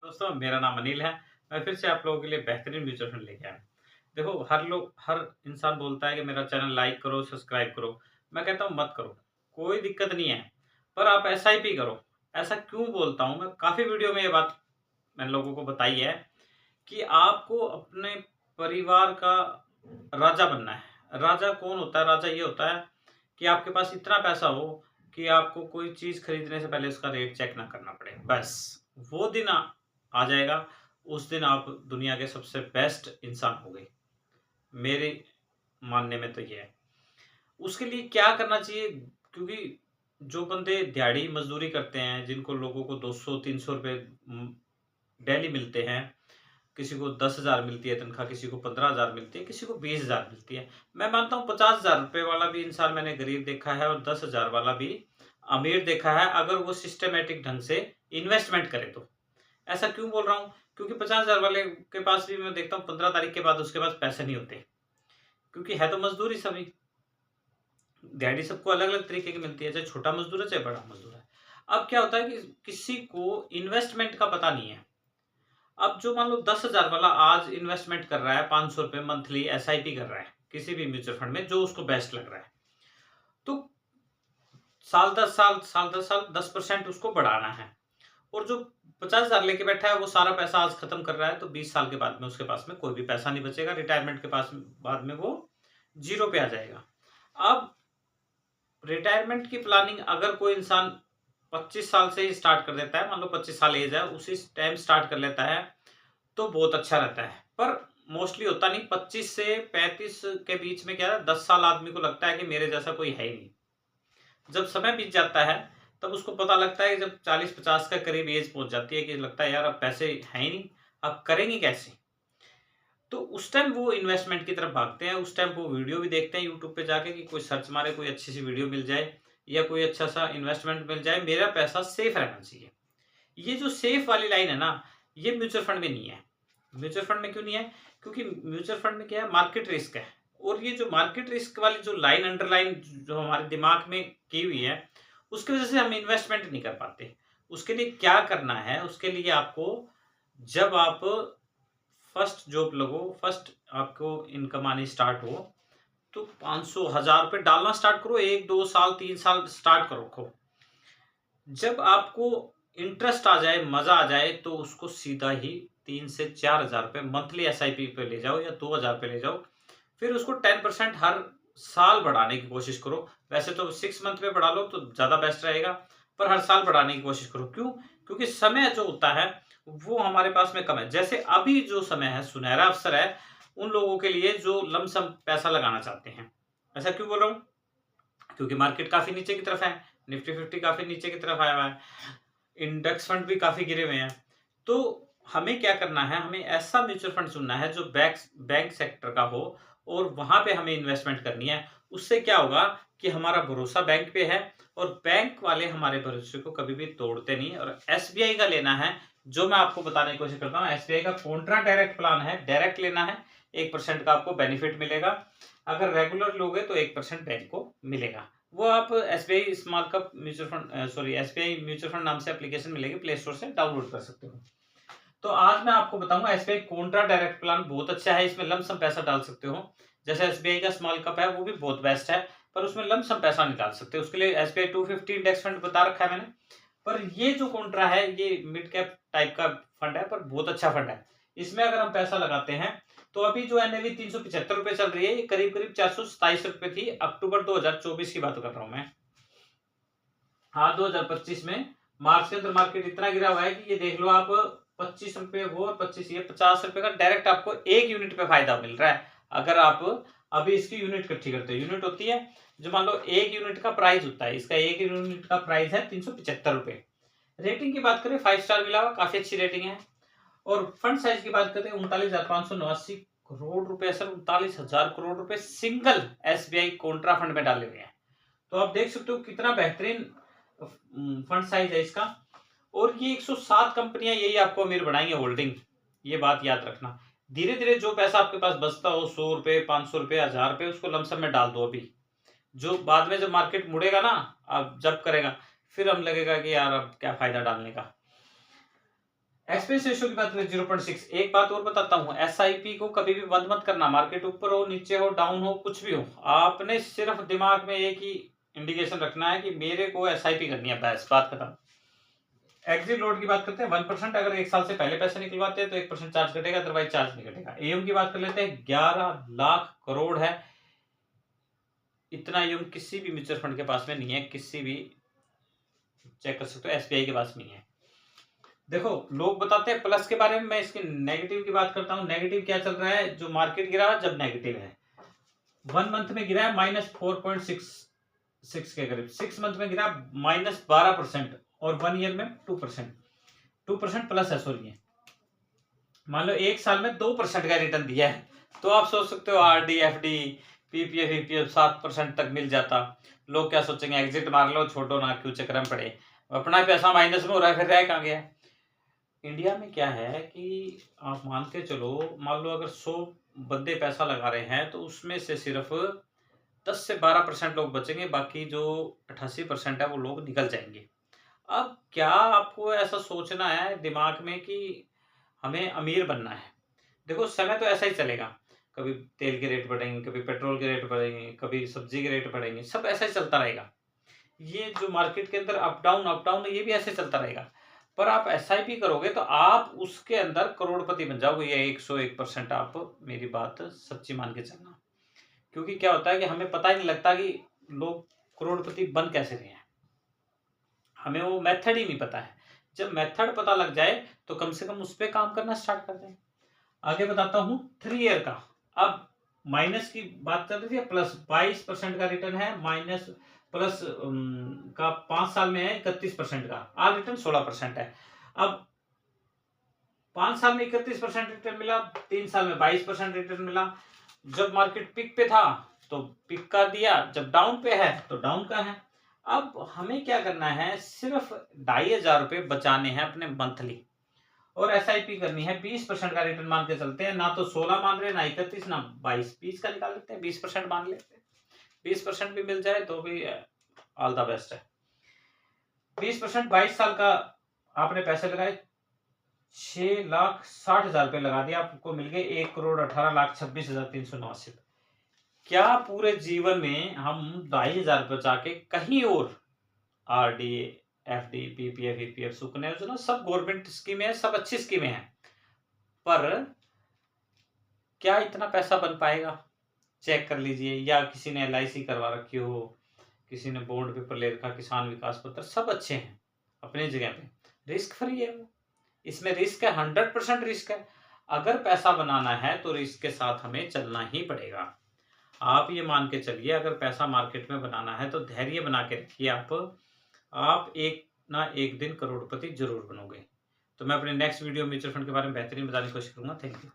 दोस्तों, मेरा नाम अनिल है। मैं फिर से आप लोगों के लिए बेहतरीन म्यूचुअल फंड लेके आया हूँ। देखो, हर इंसान बोलता है कि मेरा चैनल लाइक करो, सब्सक्राइब करो। मैं कहता हूँ मत करो, कोई दिक्कत नहीं है, पर आप एसआईपी करो। ऐसा क्यों बोलता हूँ मैं? काफ़ी वीडियो में ये बात मैंने लोगों को बताई है कि आपको अपने परिवार का राजा बनना है। राजा कौन होता है? राजा ये होता है कि आपके पास इतना पैसा हो कि आपको कोई चीज़ खरीदने से पहले उसका रेट चेक ना करना पड़े। बस, वो दिन आ जाएगा, उस दिन आप दुनिया के सबसे बेस्ट इंसान हो गए। मेरे मानने में तो ये है। उसके लिए क्या करना चाहिए? क्योंकि जो बंदे दिहाड़ी मज़दूरी करते हैं, जिनको लोगों को 200-300 रुपए डेली मिलते हैं, किसी को 10,000 मिलती है तनख्वाह, किसी को 15,000 मिलती है, किसी को 20,000 मिलती है। मैं मानता हूँ 50,000 रुपए वाला भी इंसान मैंने गरीब देखा है और 10,000 वाला भी अमीर देखा है, अगर वो सिस्टमैटिक ढंग से इन्वेस्टमेंट करे तो। ऐसा क्यों बोल रहा हूँ? क्योंकि 50,000 वाले के पास भी मैं देखता हूँ 15 तारीख के बाद उसके पास पैसे नहीं होते, क्योंकि है तो मज़दूर ही सभी। दिहाड़ी सबको अलग-अलग तरीके की मिलती है, चाहे छोटा मज़दूर है, चाहे बड़ा मज़दूर है। अब क्या होता है कि किसी को इन्वेस्टमेंट का पता नहीं है। अब जो मान लो 10,000 वाला आज इन्वेस्टमेंट कर रहा है, ₹500 मंथली एसआईपी कर रहा है, किसी भी म्यूचुअल फंड में जो उसको बेस्ट लग रहा है। तो साल 10 साल 10% उसको बढ़ाना है। और जो 50,000 लेके बैठा है वो सारा पैसा आज खत्म कर रहा है, तो 20 साल के बाद में उसके पास में कोई भी पैसा नहीं बचेगा। रिटायरमेंट के पास बाद में वो ज़ीरो पे आ जाएगा। अब रिटायरमेंट की प्लानिंग अगर कोई इंसान 25 साल से ही स्टार्ट कर देता है, मान लो 25 साल एज है, उसी टाइम स्टार्ट कर लेता है, तो बहुत अच्छा रहता है। पर मोस्टली होता नहीं, 25 से 35 के बीच में क्या है, 10 साल आदमी को लगता है कि मेरे जैसा कोई है ही नहीं। जब समय बीत जाता है, तब उसको पता लगता है, जब 40-50 के करीब एज पहुँच जाती है कि लगता है यार अब पैसे हैं ही नहीं, अब करेंगे कैसे? तो उस टाइम वो इन्वेस्टमेंट की तरफ भागते हैं, उस टाइम वो वीडियो भी देखते हैं यूट्यूब पे जाके कि कोई सर्च मारे, कोई अच्छी-सी वीडियो मिल जाए या कोई अच्छा-सा इन्वेस्टमेंट मिल जाए, मेरा पैसा सेफ रहना चाहिए। ये जो सेफ वाली लाइन है ना, ये म्यूचुअल फंड में नहीं है। म्यूचुअल फंड में क्यों नहीं है? क्योंकि म्यूचुअल फंड में क्या है, मार्केट रिस्क है। और ये जो मार्केट रिस्क वाली जो लाइन अंडरलाइन जो हमारे दिमाग में की हुई है, उसकी वजह से हम इन्वेस्टमेंट नहीं कर पाते। उसके लिए क्या करना है? उसके लिए आपको, जब आप फर्स्ट जॉब लगो, फर्स्ट आपको इनकम आनी स्टार्ट हो, तो 500 1000 रुपए डालना स्टार्ट करो। 1-2 साल 3 साल स्टार्ट करो रखो। जब आपको इंटरेस्ट आ जाए, मज़ा आ जाए, तो उसको सीधा ही 3 से 4,000 रुपए मंथली एसआईपी पे ले जाओ या 2,000 पे ले जाओ। फिर उसको 10% हर साल बढ़ाने की कोशिश करो। वैसे तो 6 मंथ पे बढ़ा लो तो ज़्यादा बेस्ट रहेगा, पर हर साल बढ़ाने की कोशिश करो। क्यों? क्योंकि समय जो होता है, वो हमारे पास में कम है। जैसे अभी जो समय है, सुनहरा अवसर है उन लोगों के लिए जो लमसम पैसा लगाना चाहते हैं। ऐसा क्यों बोल रहा हूँ? क्योंकि मार्केट काफ़ी नीचे की तरफ है, निफ्टी 50 काफ़ी नीचे की तरफ आया हुआ है, इंडेक्स फंड भी काफ़ी गिरे हुए हैं। तो हमें क्या करना है, हमें ऐसा म्यूचुअल फंड चुनना है जो बैंक्स बैंक सेक्टर का हो और वहाँ पे हमें इन्वेस्टमेंट करनी है। उससे क्या होगा कि हमारा भरोसा बैंक पे है और बैंक वाले हमारे भरोसे को कभी भी तोड़ते नहीं। और एसबीआई का लेना है, जो मैं आपको बताने की कोशिश करता हूँ, एसबीआई का कॉन्ट्रा डायरेक्ट प्लान है, डायरेक्ट लेना है, 1% का आपको बेनिफिट मिलेगा। अगर रेगुलर लोगे तो 1% बैंक को मिलेगा। वो आप SBI small cap mutual fund SBI mutual fund नाम से एप्लीकेशन मिलेगी, प्ले स्टोर से डाउनलोड कर सकते हो। तो आज मैं आपको बताऊंगा एसबीआई कॉन्ट्रा डायरेक्ट प्लान बहुत अच्छा है, इसमें लमसम पैसा डाल सकते हो। जैसे एसबीआई का स्मॉल कैप है, वो भी बहुत बेस्ट है, पर उसमें लमसम पैसा नहीं डाल सकते। उसके लिए एसबीआई 250 इंडेक्स फंड बता रखा है मैंने। पर ये जो कॉन्ट्रा है, ये मिड कैप टाइप का फंड है, पर बहुत अच्छा फंड है। इसमें अगर हम पैसा लगाते हैं, तो अभी जो एनएवी 375 रुपए चल रही है, ये करीब करीब 427 रुपए थी। अक्टूबर 2024 की बात कर रहा हूं मैं। हाँ, 2025 में मार्च के अंदर मार्केट इतना गिरा हुआ है कि ये देख लो आप, 25 रुपए वो और 25 ये, 50 रुपए का डायरेक्ट आपको एक यूनिट पे फायदा मिल रहा है। अगर आप अभी इसकी यूनिट इकट्ठी करते हो, यूनिट होती है जो, मान लो एक यूनिट का प्राइस होता है, इसका एक यूनिट का प्राइस है 375 रुपए। रेटिंग की बात करें, 5 स्टार मिला हुआ, काफी अच्छी रेटिंग है। और फंड साइज की बात करें, 39,589 करोड़ रुपए, सर 39,000 करोड़ रुपए सिंगल एसबीआई कॉन्ट्रा फंड में डाले हुए हैं। तो आप देख सकते हो कितना बेहतरीन फंड साइज है इसका। और ये 107 कंपनियां यही आपको अमीर बनाएंगे, होल्डिंग, ये बात याद रखना। धीरे धीरे जो पैसा आपके पास बचता हो, 100 रुपए, 500 रुपए, 1000 रुपए, उसको लमसम में डाल दो अभी। जो बाद में जब मार्केट मुड़ेगा ना, अब जब करेगा, फिर हम लगेगा कि यार अब क्या फायदा डालने का। एक्सपेंस रेशियो की बात करें 0.6। एक बात और बताता हूँ, एसआईपी को कभी भी बंद मत करना, मार्केट ऊपर हो, नीचे हो, डाउन हो, कुछ भी हो, आपने सिर्फ दिमाग में एक ही इंडिकेशन रखना है कि मेरे को एसआईपी करनी है, बस बात खत्म। एग्जिट लोड की बात करते हैं 1%। अगर 1 साल से पहले पैसे निकलवाते हैं तो 1% चार्ज कटेगा, अदरवाइज चार्ज नहीं कटेगा। एम की बात कर लेते हैं, 11 लाख करोड़ है। इतना एम किसी भी म्यूचुअल फंड के पास में नहीं है, किसी भी, चेक कर सकते हो, एसबीआई के पास नहीं है। देखो लोग बताते हैं प्लस के बारे में, मैं इसके नेगेटिव की बात करता हूँ। नेगेटिव क्या चल रहा है, जो मार्केट गिरा जब नेगेटिव है, 1 मंथ में गिरा है -4.66 के करीब, 6 मंथ में गिरा -12% और 1 ईयर में 2% प्लस है, सॉरी। मान लो 1 साल में 2% का रिटर्न दिया है, तो आप सोच सकते हो आरडी, एफडी, पीपीएफ, ईपीएफ 7% तक मिल जाता, लोग क्या सोचेंगे, एग्जिट मार लो, छोड़ो ना, क्यों चक्कर में पड़े, अपना पैसा माइनस में हो रहा है, फिर रह कहाँ गया। इंडिया में क्या है कि आप मान के चलो, मान लो अगर 100 बंदे पैसा लगा रहे हैं तो उसमें से सिर्फ 10 से 12% लोग बचेंगे, बाकी जो 88% है वो लोग निकल जाएंगे। अब क्या आपको ऐसा सोचना है दिमाग में कि हमें अमीर बनना है। देखो समय तो ऐसा ही चलेगा, कभी तेल के रेट बढ़ेंगे, कभी पेट्रोल के रेट बढ़ेंगे, कभी सब्जी के रेट बढ़ेंगे, सब ऐसा ही चलता रहेगा। ये जो मार्केट के अंदर अप डाउन ये भी ऐसे चलता रहेगा। पर आप एसआईपी करोगे तो आप उसके अंदर करोड़पति बन जाओगे, ये 101% आप मेरी बात सच्ची मान के चलना। क्योंकि क्या होता है कि हमें पता ही नहीं लगता कि लोग करोड़पति बन कैसे रहे हैं, हमें वो मेथड ही नहीं पता है। जब मेथड पता लग जाए तो कम से कम उस पर काम करना स्टार्ट कर दें। आगे बताता हूँ 3 ईयर का। अब माइनस की बात चल रही थी, प्लस 22% का रिटर्न है, माइनस प्लस का 5 साल में है 31% का, आल रिटर्न 16% है। अब 5 साल में 31% रिटर्न मिला, 3 साल में 22% रिटर्न मिला। जब मार्केट पिक पे था तो पिक का दिया, जब डाउन पे है तो डाउन का है। अब हमें क्या करना है, सिर्फ 2,500 रुपए बचाने हैं अपने मंथली, और एसआईपी करनी है। 20% का रिटर्न मान के चलते हैं, ना तो 16 मान रहे, ना 31, ना 22, 20 का निकाल लेते हैं, 20% मान लेते हैं। 20% भी मिल जाए तो भी ऑल द बेस्ट है। 20% 22 साल का आपने पैसे लगाए, 6,60,000 रुपए लगा दिया, आपको मिल गए 1,18,26,389। क्या पूरे जीवन में हम 2,500 बचा के कहीं और RD, FD, PPF, EPF, Sukanya योजना, सब गवर्नमेंट स्कीमें हैं, सब अच्छी स्कीमें हैं, पर क्या इतना पैसा बन पाएगा? चेक कर लीजिए, या किसी ने एलआईसी करवा रखी हो, किसी ने बॉन्ड पेपर ले रखा, किसान विकास पत्र, सब अच्छे हैं अपनी जगह पे, रिस्क फ्री है वो, इसमें रिस्क है, 100% रिस्क है। अगर पैसा बनाना है तो रिस्क के साथ हमें चलना ही पड़ेगा। आप ये मान के चलिए, अगर पैसा मार्केट में बनाना है तो धैर्य बना के रखिए, आप एक ना एक दिन करोड़पति जरूर बनोगे। तो मैं अपने नेक्स्ट वीडियो म्यूचुअल फंड के बारे में बेहतरीन बताने की कोशिश करूंगा। Thank you.